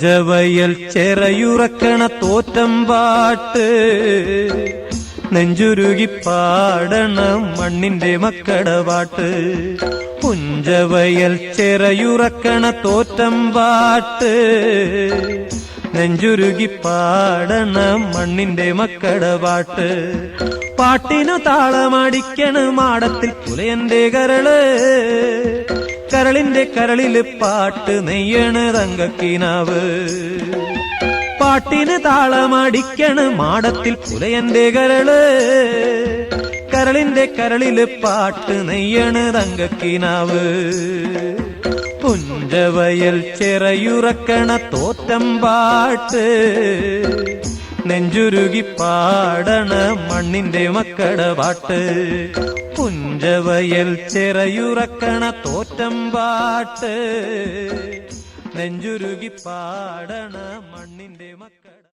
പുഞ്ചവയൽ ചെറയുറക്കണ തോറ്റം പാട്ട് നെഞ്ചുരുകി പാടണം മണ്ണിന്റെ മക്കട പാട്ട്. പുഞ്ചവയൽ ചെറയുറക്കണ തോറ്റം പാട്ട് നെഞ്ചുരുകി പാടണം മണ്ണിന്റെ മക്കട പാട്ട്. പാട്ടിനു താളമടിക്കണ മാടത്തിൽ പുലയന്റെ കരള്, കരളിന്റെ കരളില് പാട്ട് നെയ്യണ് തങ്കക്കിനാവ്. പാട്ടിന് താളമടിക്കണ മാടത്തിൽ പുലയന്റെ കരള്, കരളിന്റെ കരളില് പാട്ട് നെയ്യണ് തങ്കക്കിനാവ്. പുഞ്ചവയൽ ചെറയുറക്കണ തോറ്റം പാട്ട് നെഞ്ചുരുകി പാടണ മണ്ണിന്റെ മക്കട പാട്ട്. പുഞ്ചവയൽ ചെറയുറക്കണ തോറ്റം പാട്ട് നെഞ്ചുരുകി പാടണ മണ്ണിന്റെ മക്ക